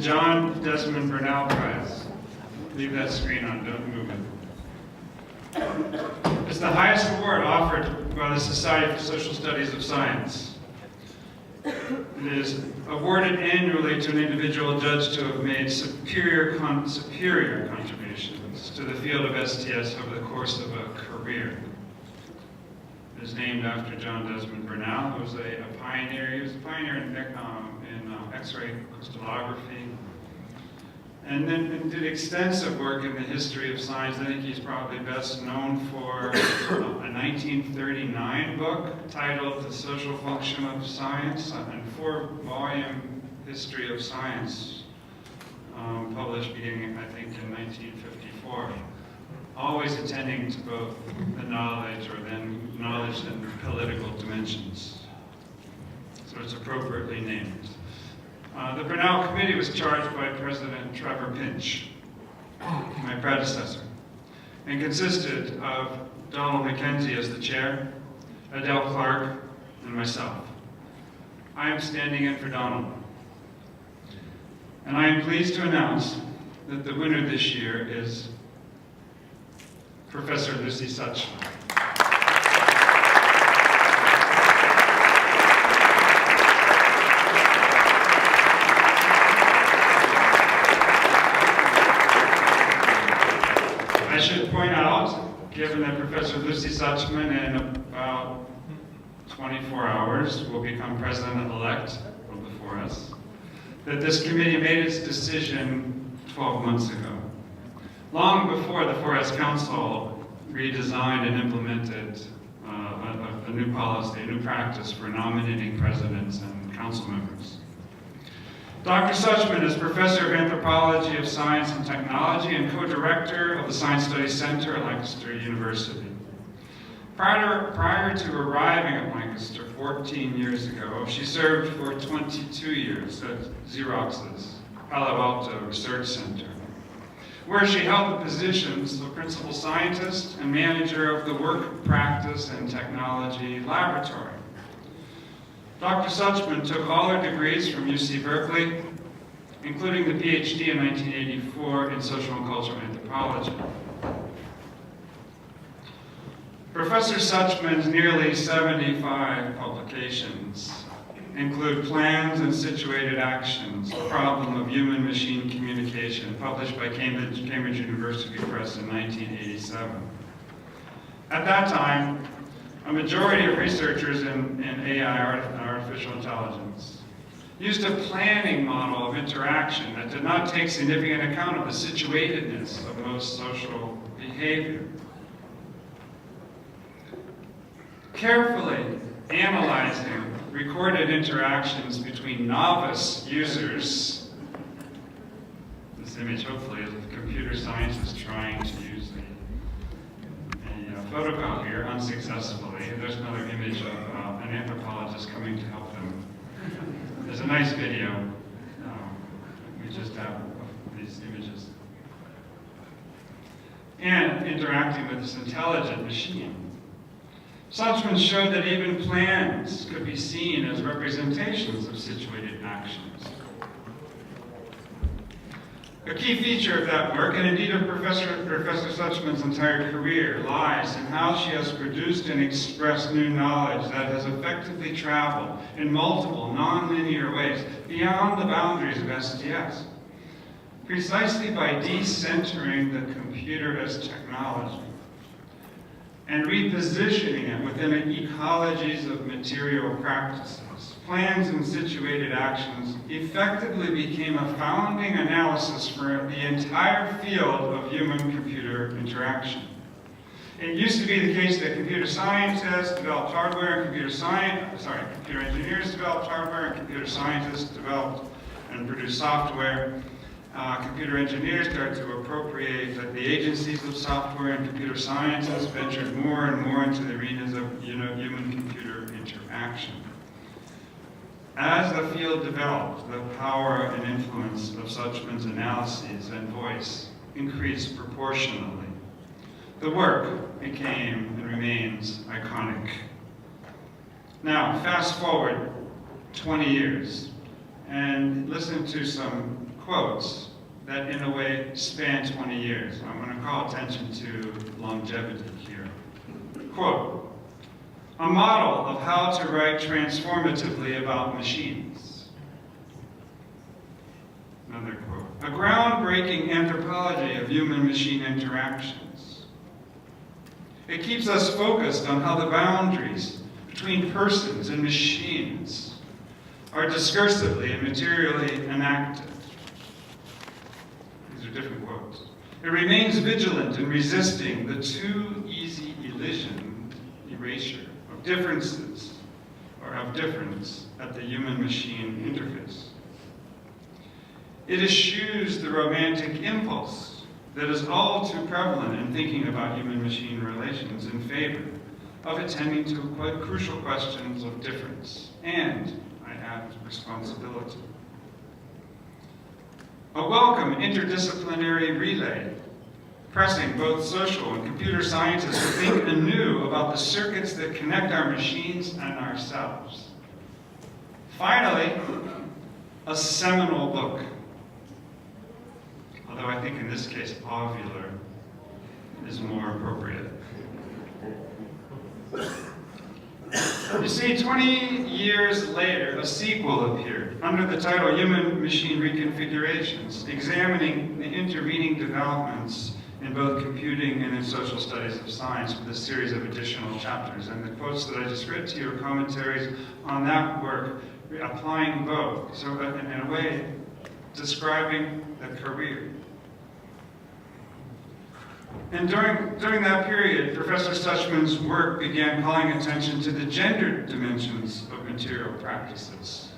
John Desmond Bernal Prize. Leave that screen on, don't move it. It's the highest award offered by the Society for Social Studies of Science. It is awarded annually to an individual judged to have made superior contributions to the field of STS over the course of a career. It is named after John Desmond Bernal, who was a pioneer. He was a pioneer in X-ray crystallography, and then did extensive work in the history of science. I think he's probably best known for a 1939 book titled The Social Function of Science, and 4-volume history of science, published beginning, I think, in 1954. Always attending to both the knowledge and political dimensions. So it's appropriately named. The Bernal Committee was charged by President Trevor Pinch, my predecessor, and consisted of Donald McKenzie as the chair, Adele Clark, and myself. I am standing in for Donald. And I am pleased to announce that the winner this year is Professor Lucy Suchman. I should point out, given that Professor Lucy Suchman in about 24 hours will become president-elect of the Forest, that this committee made its decision 12 months ago, long before the Forest Council redesigned and implemented a new policy, a new practice for nominating presidents and council members. Dr. Suchman is Professor of Anthropology of Science and Technology and co-director of the Science Studies Center at Lancaster University. Prior to arriving at Lancaster 14 years ago, she served for 22 years at Xerox's Palo Alto Research Center, where she held the positions of principal scientist and manager of the Work, Practice, and Technology Laboratory. Dr. Suchman took all her degrees from UC Berkeley, including the PhD in 1984 in social and cultural anthropology. Professor Suchman's nearly 75 publications include Plans and Situated Actions, The Problem of Human-Machine Communication, published by Cambridge University Press in 1987. At that time, a majority of researchers in AI, artificial intelligence, used a planning model of interaction that did not take significant account of the situatedness of most social behavior. Carefully analyzing recorded interactions between novice users, this image hopefully is a computer scientist trying to use a photocopier unsuccessfully. There's another image of an anthropologist coming to help them. There's a nice video. We just have these images. And interacting with this intelligent machine. Suchman showed that even plans could be seen as representations of situated actions. A key feature of that work, and indeed of Professor Suchman's entire career, lies in how she has produced and expressed new knowledge that has effectively traveled in multiple, non-linear ways beyond the boundaries of STS, precisely by decentering the computer as technology and repositioning it within ecologies of material practices. Plans and situated actions effectively became a founding analysis for the entire field of human-computer interaction. It used to be the case that computer scientists developed hardware, and computer engineers developed hardware, and computer scientists developed and produced software. Computer engineers started to appropriate the agencies of software, and computer scientists ventured more and more into the arenas of human-computer interaction. As the field developed, the power and influence of Suchman's analyses and voice increased proportionally. The work became and remains iconic. Now, fast forward 20 years and listen to some quotes that in a way span 20 years. I'm going to call attention to longevity here. Quote, "A model of how to write transformatively about machines." Another quote, "A groundbreaking anthropology of human-machine interactions. It keeps us focused on how the boundaries between persons and machines are discursively and materially enacted." These are different quotes. "It remains vigilant in resisting the too easy erasure of differences or of difference at the human-machine interface. It eschews the romantic impulse that is all too prevalent in thinking about human-machine relations in favor of attending to quite crucial questions of difference and, I add, responsibility. A welcome interdisciplinary relay, pressing both social and computer scientists to think anew about the circuits that connect our machines and ourselves. Finally, a seminal book, although I think in this case ovular is more appropriate. You see, 20 years later, a sequel appeared under the title Human-Machine Reconfigurations, examining the intervening developments in both computing and in social studies of science with a series of additional chapters. And the quotes that I just read to you are commentaries on that work, applying both, so in a way, describing the career. And during that period, Professor Suchman's work began calling attention to the gendered dimensions of material practices,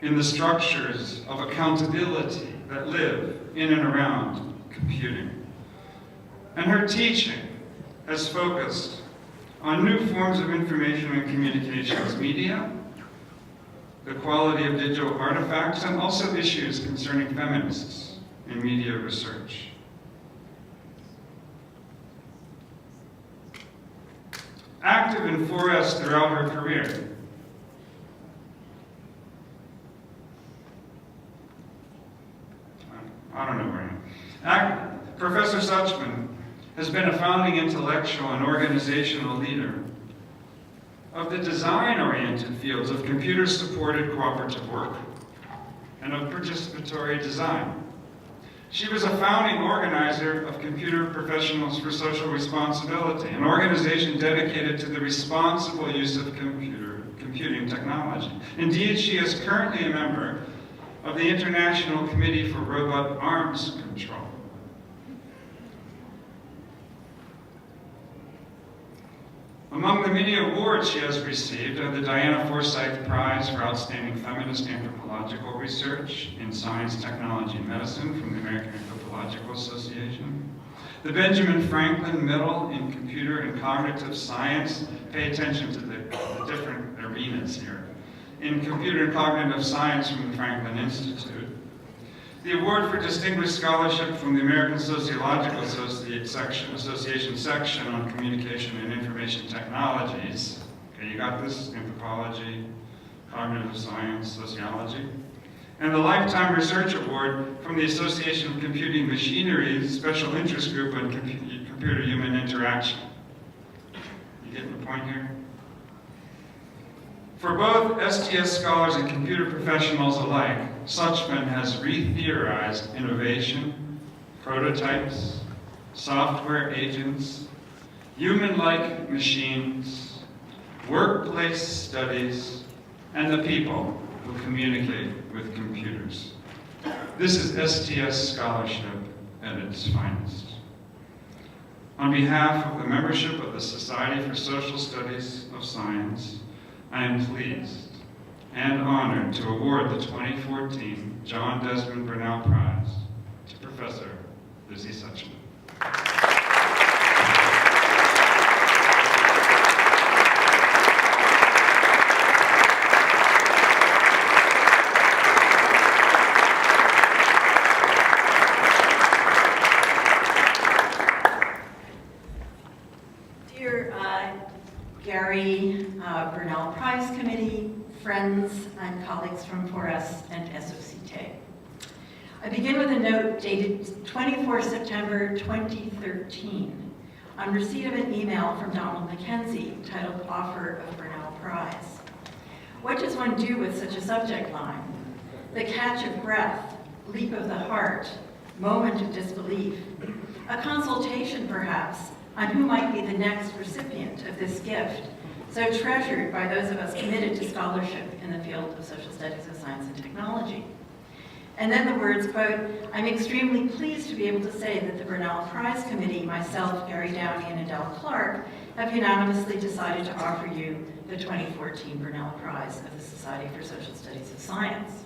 in the structures of accountability that live in and around computing. And her teaching has focused on new forms of information and communications media, the quality of digital artifacts, and also issues concerning feminists in media research. Active in 4S throughout her career, I don't know where I am. Professor Suchman has been a founding intellectual and organizational leader of the design-oriented fields of computer-supported cooperative work and of participatory design. She was a founding organizer of Computer Professionals for Social Responsibility, an organization dedicated to the responsible use of computing technology. Indeed, she is currently a member of the International Committee for Robot Arms Control. Among the many awards she has received are the Diana Forsyth Prize for Outstanding Feminist Anthropological Research in Science, Technology, and Medicine from the American Anthropological Association, the Benjamin Franklin Medal in Computer and Cognitive Science. Pay attention to the different arenas here. In Computer and Cognitive Science from the Franklin Institute, the Award for Distinguished Scholarship from the American Sociological Association section on Communication and Information Technologies. Okay, you got this? Anthropology, Cognitive Science, Sociology. And the Lifetime Research Award from the Association of Computing Machinery's Special Interest Group on Computer-Human Interaction. You getting the point here? For both STS scholars and computer professionals alike, Suchman has re-theorized innovation, prototypes, software agents, human-like machines, workplace studies, and the people who communicate with computers. This is STS scholarship at its finest. On behalf of the membership of the Society for Social Studies of Science, I am pleased and honored to award the 2014 John Desmond Bernal Prize to Professor Lizzie Suchman. Dear Gary, Bernal Prize Committee, friends and colleagues from 4S and SOCT. I begin with a note dated 24 September 2013 on receipt of an email from Donald Mackenzie titled Offer of Bernal Prize. What does one do with such a subject line? The catch of breath, leap of the heart, moment of disbelief. A consultation, perhaps, on who might be the next recipient of this gift, so treasured by those of us committed to scholarship in the field of social studies of science and technology. And then the words, quote, I'm extremely pleased to be able to say that the Bernal Prize Committee, myself, Gary Downey, and Adele Clark, have unanimously decided to offer you the 2014 Bernal Prize of the Society for Social Studies of Science.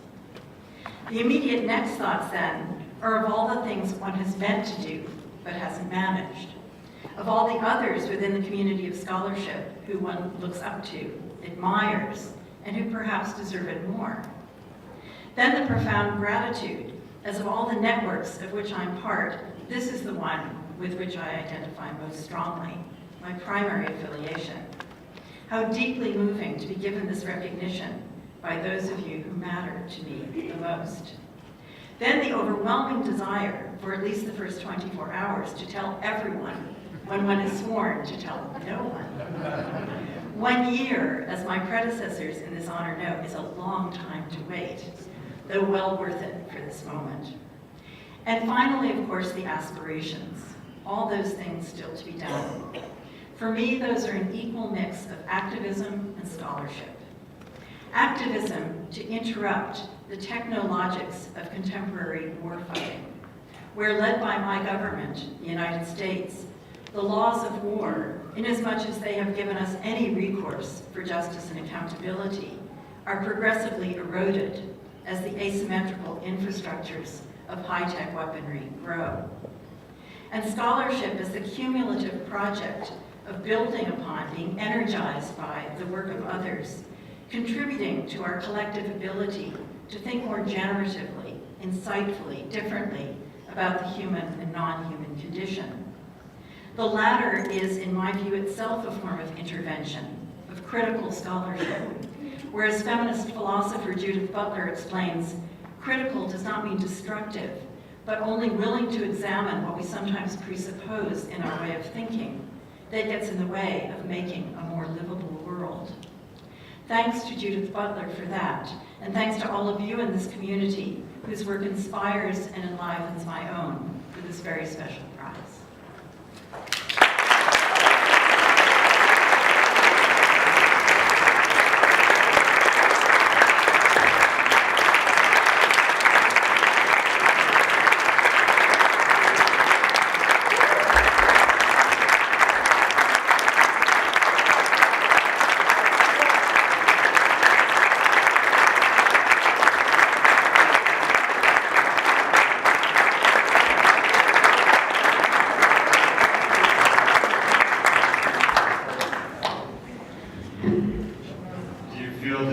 The immediate next thoughts, then, are of all the things one has meant to do, but hasn't managed. Of all the others within the community of scholarship who one looks up to, admires, and who perhaps deserve it more. Then the profound gratitude, as of all the networks of which I'm part, this is the one with which I identify most strongly, my primary affiliation. How deeply moving to be given this recognition by those of you who matter to me the most. Then the overwhelming desire for at least the first 24 hours to tell everyone when one is sworn to tell no one. 1 year, as my predecessors in this honor know, is a long time to wait, though well worth it for this moment. And finally, of course, the aspirations, all those things still to be done. For me, those are an equal mix of activism and scholarship. Activism to interrupt the technologics of contemporary warfighting, where led by my government, the United States, the laws of war, inasmuch as they have given us any recourse for justice and accountability, are progressively eroded as the asymmetrical infrastructures of high-tech weaponry grow. And scholarship is the cumulative project of building upon, being energized by the work of others, contributing to our collective ability to think more generatively, insightfully, differently about the human and non-human condition. The latter is, in my view, itself a form of intervention, of critical scholarship, whereas feminist philosopher Judith Butler explains, critical does not mean destructive, but only willing to examine what we sometimes presuppose in our way of thinking that gets in the way of making a more livable world. Thanks to Judith Butler for that, and thanks to all of you in this community whose work inspires and enlivens my own for this very special prize.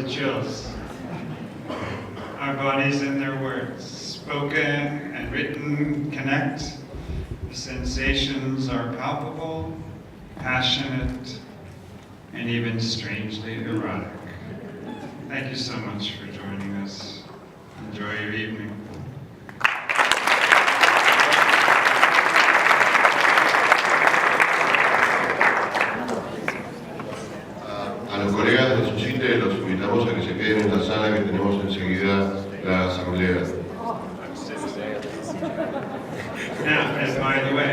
Chills. Our bodies and their words, spoken and written, connect. The sensations are palpable, passionate, and even strangely erotic. Thank you so much for joining us. Enjoy your evening. A los colegas de Suchman los invitamos a que se queden en la sala que tenemos enseguida la asamblea. Now, and by the way,